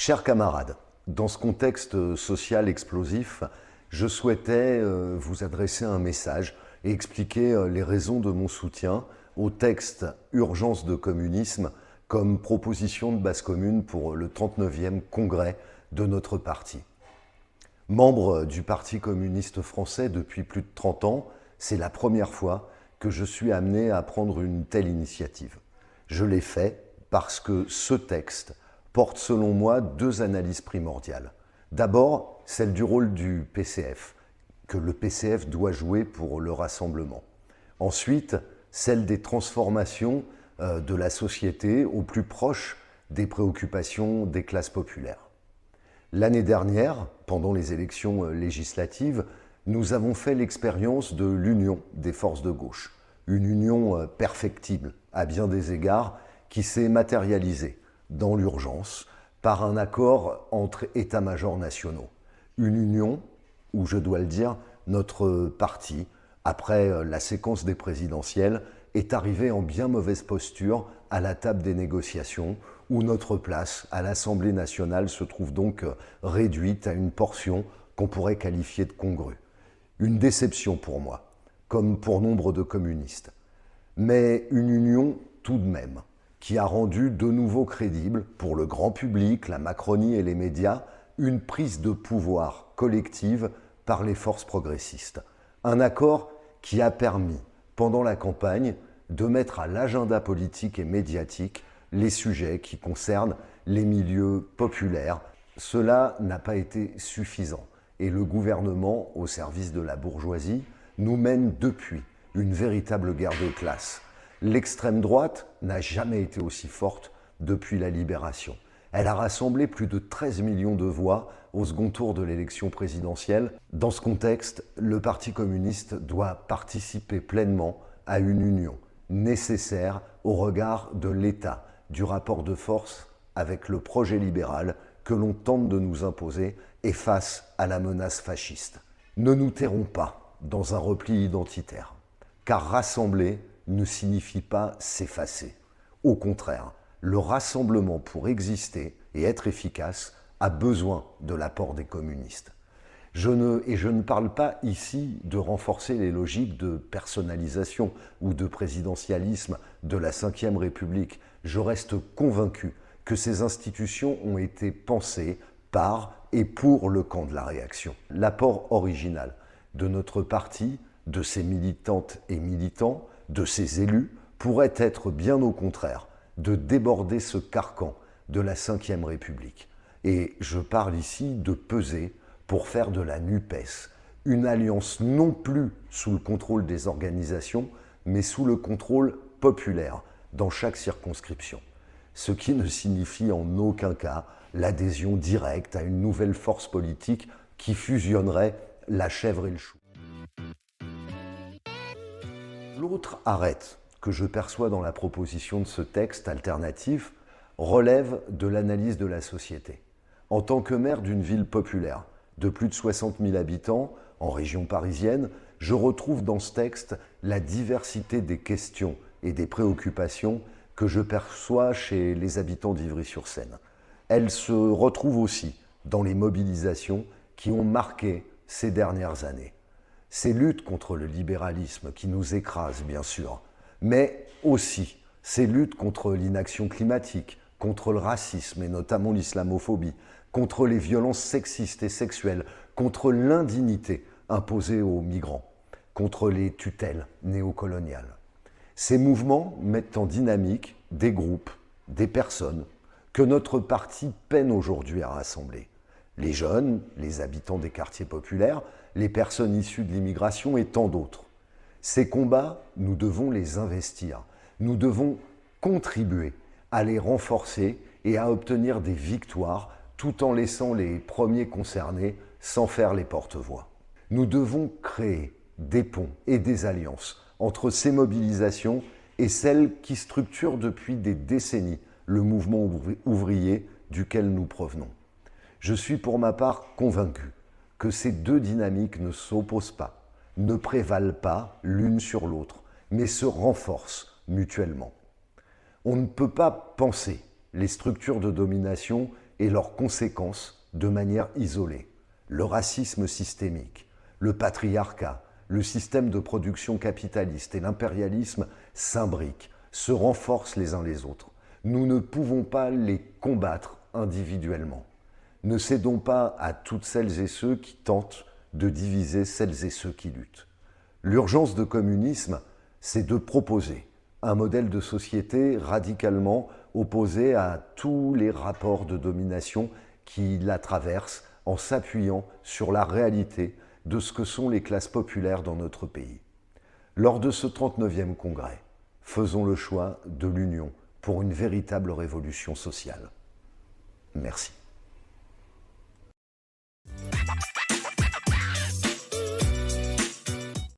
Chers camarades, dans ce contexte social explosif, je souhaitais vous adresser un message et expliquer les raisons de mon soutien au texte Urgence de communisme comme proposition de base commune pour le 39e congrès de notre parti. Membre du Parti communiste français depuis plus de 30 ans, c'est la première fois que je suis amené à prendre une telle initiative. Je l'ai fait parce que ce texte porte selon moi deux analyses primordiales. D'abord, celle du rôle du PCF, que le PCF doit jouer pour le rassemblement. Ensuite, celle des transformations de la société au plus proche des préoccupations des classes populaires. L'année dernière, pendant les élections législatives, nous avons fait l'expérience de l'union des forces de gauche, une union perfectible à bien des égards qui s'est matérialisée dans l'urgence par un accord entre états-majors nationaux. Une union où, je dois le dire, notre parti, après la séquence des présidentielles, est arrivé en bien mauvaise posture à la table des négociations, où notre place à l'Assemblée nationale se trouve donc réduite à une portion qu'on pourrait qualifier de congrue. Une déception pour moi, comme pour nombre de communistes. Mais une union tout de même, qui a rendu de nouveau crédible, pour le grand public, la Macronie et les médias, une prise de pouvoir collective par les forces progressistes. Un accord qui a permis, pendant la campagne, de mettre à l'agenda politique et médiatique les sujets qui concernent les milieux populaires. Cela n'a pas été suffisant et le gouvernement, au service de la bourgeoisie, nous mène depuis une véritable guerre de classe. L'extrême droite n'a jamais été aussi forte depuis la libération. Elle a rassemblé plus de 13 millions de voix au second tour de l'élection présidentielle. Dans ce contexte, le Parti communiste doit participer pleinement à une union nécessaire au regard de l'état du rapport de force avec le projet libéral que l'on tente de nous imposer et face à la menace fasciste. Ne nous tairons pas dans un repli identitaire, car rassembler ne signifie pas s'effacer. Au contraire, le rassemblement pour exister et être efficace a besoin de l'apport des communistes. Je ne parle pas ici de renforcer les logiques de personnalisation ou de présidentialisme de la Ve République. Je reste convaincu que ces institutions ont été pensées par et pour le camp de la réaction. L'apport original de notre parti, de ses militantes et militants, de ses élus, pourrait être bien au contraire de déborder ce carcan de la Ve République. Et je parle ici de peser pour faire de la NUPES une alliance non plus sous le contrôle des organisations, mais sous le contrôle populaire dans chaque circonscription. Ce qui ne signifie en aucun cas l'adhésion directe à une nouvelle force politique qui fusionnerait la chèvre et le chou. L'autre arête que je perçois dans la proposition de ce texte alternatif relève de l'analyse de la société. En tant que maire d'une ville populaire de plus de 60 000 habitants en région parisienne, je retrouve dans ce texte la diversité des questions et des préoccupations que je perçois chez les habitants d'Ivry-sur-Seine. Elles se retrouvent aussi dans les mobilisations qui ont marqué ces dernières années. Ces luttes contre le libéralisme qui nous écrasent, bien sûr, mais aussi ces luttes contre l'inaction climatique, contre le racisme et notamment l'islamophobie, contre les violences sexistes et sexuelles, contre l'indignité imposée aux migrants, contre les tutelles néocoloniales. Ces mouvements mettent en dynamique des groupes, des personnes que notre parti peine aujourd'hui à rassembler. Les jeunes, les habitants des quartiers populaires, les personnes issues de l'immigration et tant d'autres. Ces combats, nous devons les investir. Nous devons contribuer à les renforcer et à obtenir des victoires tout en laissant les premiers concernés sans faire les porte-voix. Nous devons créer des ponts et des alliances entre ces mobilisations et celles qui structurent depuis des décennies le mouvement ouvrier duquel nous provenons. Je suis pour ma part convaincu que ces deux dynamiques ne s'opposent pas, ne prévalent pas l'une sur l'autre, mais se renforcent mutuellement. On ne peut pas penser les structures de domination et leurs conséquences de manière isolée. Le racisme systémique, le patriarcat, le système de production capitaliste et l'impérialisme s'imbriquent, se renforcent les uns les autres. Nous ne pouvons pas les combattre individuellement. Ne cédons pas à toutes celles et ceux qui tentent de diviser celles et ceux qui luttent. L'urgence de communisme, c'est de proposer un modèle de société radicalement opposé à tous les rapports de domination qui la traversent en s'appuyant sur la réalité de ce que sont les classes populaires dans notre pays. Lors de ce 39e congrès, faisons le choix de l'union pour une véritable révolution sociale. Merci.